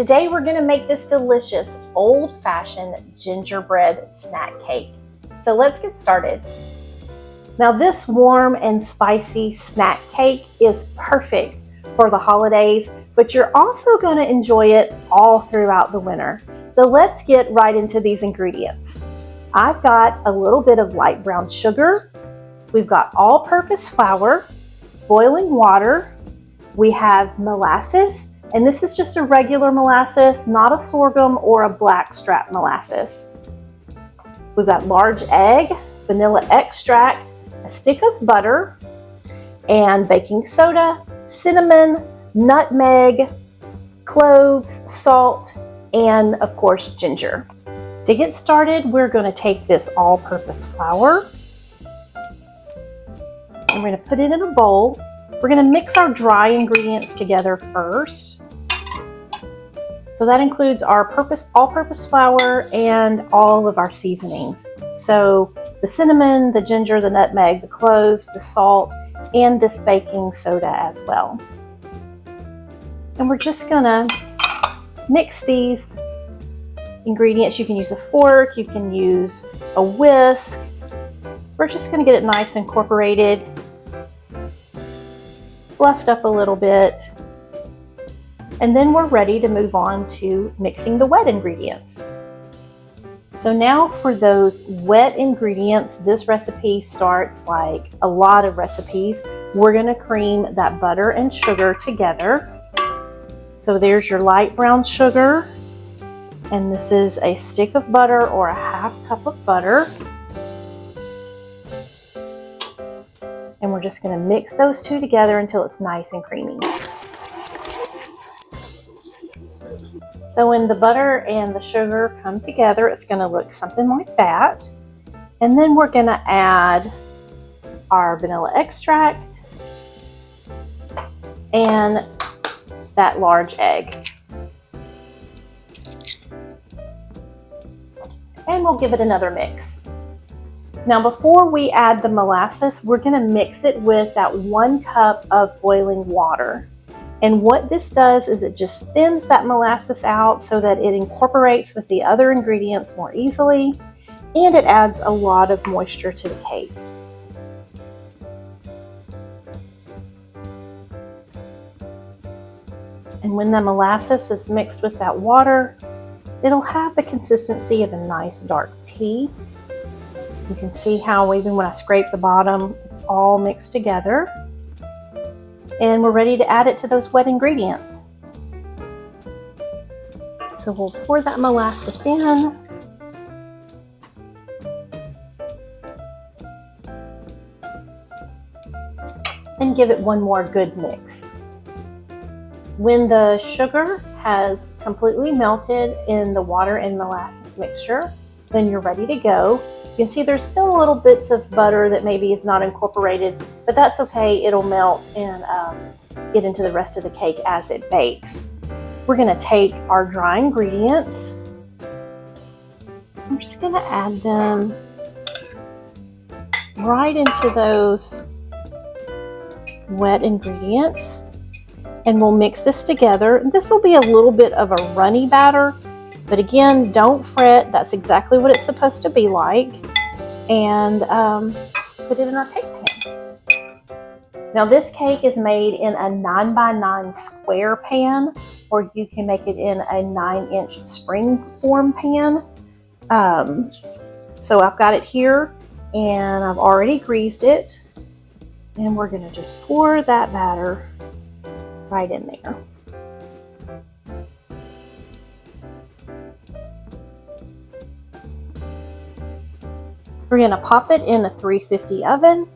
Today we're going to make this delicious old-fashioned gingerbread snack cake. So let's get started. Now this warm and spicy snack cake is perfect for the holidays, but you're also going to enjoy it all throughout the winter. So let's get right into these ingredients. I've got a little bit of light brown sugar. We've got all-purpose flour, boiling water. We have molasses, and this is just a regular molasses, not a sorghum or a blackstrap molasses. We've got large egg, vanilla extract, a stick of butter, and baking soda, cinnamon, nutmeg, cloves, salt, and of course ginger. To get started, we're going to take this all-purpose flour and we're going to put it in a bowl. We're going to mix our dry ingredients together first. So that includes our all-purpose flour and all of our seasonings. So the cinnamon, the ginger, the nutmeg, the cloves, the salt, and this baking soda as well. And we're just going to mix these ingredients. You can use a fork, you can use a whisk. We're just going to get it nice and incorporated, fluffed up a little bit, and then we're ready to move on to mixing the wet ingredients. So now for those wet ingredients, this recipe starts like a lot of recipes. We're going to cream that butter and sugar together. So there's your light brown sugar, and this is a stick of butter or a half cup of butter. And we're just going to mix those two together until it's nice and creamy. So when the butter and the sugar come together, it's going to look something like that. And then we're going to add our vanilla extract and that large egg. And we'll give it another mix. Now before we add the molasses, we're going to mix it with that 1 cup of boiling water. And what this does is it just thins that molasses out so that it incorporates with the other ingredients more easily, and it adds a lot of moisture to the cake. And when the molasses is mixed with that water, it'll have the consistency of a nice dark tea. You can see how even when I scrape the bottom, it's all mixed together. And we're ready to add it to those wet ingredients. So we'll pour that molasses in. And give it one more good mix. When the sugar has completely melted in the water and molasses mixture, then you're ready to go. You can see there's still little bits of butter that maybe is not incorporated, but that's okay. It'll melt and get into the rest of the cake as it bakes. We're going to take our dry ingredients. I'm just going to add them right into those wet ingredients, and we'll mix this together. This will be a little bit of a runny batter, but again, don't fret. That's exactly what it's supposed to be like. And put it in our cake pan. Now this cake is made in a 9x9 square pan, or you can make it in a 9-inch spring form pan. So I've got it here and I've already greased it. And we're going to just pour that batter right in there. We're going to pop it in a 350 oven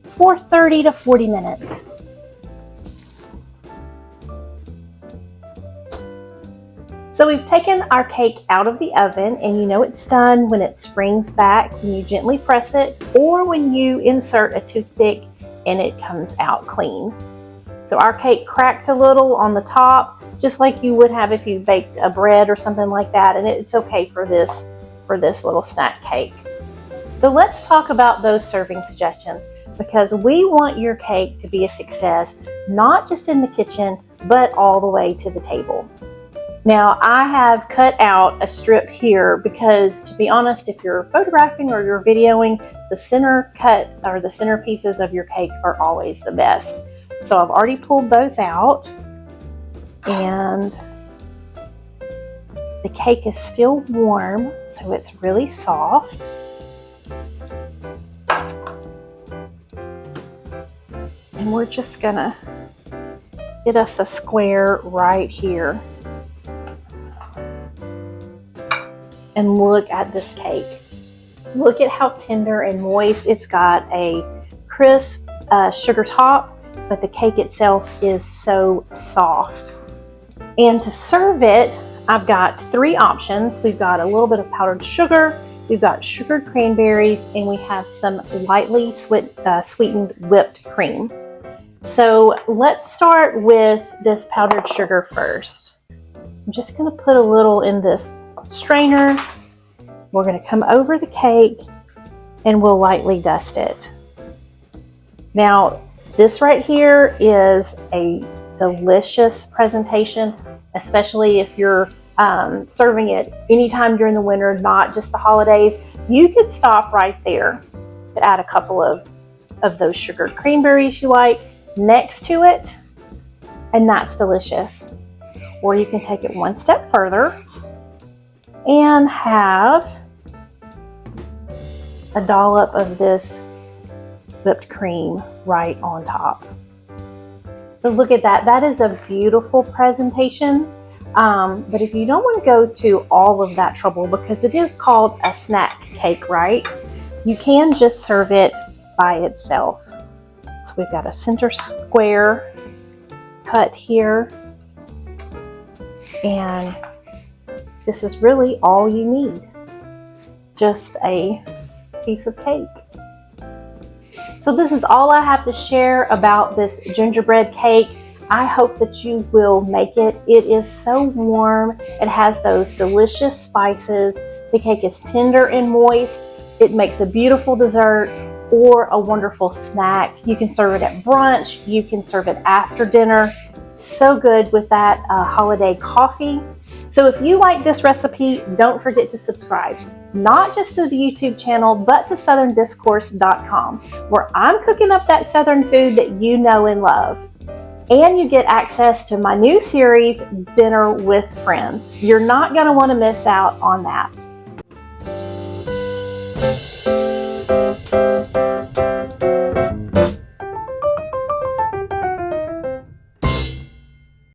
for 30 to 40 minutes. So we've taken our cake out of the oven, and you know it's done when it springs back, when you gently press it, or when you insert a toothpick and it comes out clean. So our cake cracked a little on the top, just like you would have if you baked a bread or something like that, and it's okay for this little snack cake. So let's talk about those serving suggestions, because we want your cake to be a success, not just in the kitchen, but all the way to the table. Now I have cut out a strip here because, to be honest, if you're photographing or you're videoing, the center cut or the center pieces of your cake are always the best. So I've already pulled those out, and the cake is still warm, so it's really soft. And we're just gonna get us a square right here. And look at this cake. Look at how tender and moist. It's got a crisp sugar top, but the cake itself is so soft. And to serve it, I've got 3 options. We've got a little bit of powdered sugar, we've got sugared cranberries, and we have some lightly sweetened whipped cream. So let's start with this powdered sugar first. I'm just gonna put a little in this strainer. We're going to come over the cake and we'll lightly dust it. Now, this right here is a delicious presentation, especially if you're serving it anytime during the winter, not just the holidays. You could stop right there and add a couple of those sugared cranberries you like next to it, and that's delicious. Or you can take it one step further and have a dollop of this whipped cream right on top. So look at that. That is a beautiful presentation. But if you don't want to go to all of that trouble, because it is called a snack cake, right? You can just serve it by itself. So we've got a center square cut here, and this is really all you need, just a piece of cake. So this is all I have to share about this gingerbread cake. I hope that you will make it. It is so warm. It has those delicious spices. The cake is tender and moist. It makes a beautiful dessert or a wonderful snack. You can serve it at brunch. You can serve it after dinner. So good with that holiday coffee. So if you like this recipe, don't forget to subscribe, not just to the YouTube channel, but to southerndiscourse.com, where I'm cooking up that Southern food that you know and love. And you get access to my new series, Dinner with Friends. You're not going to want to miss out on that.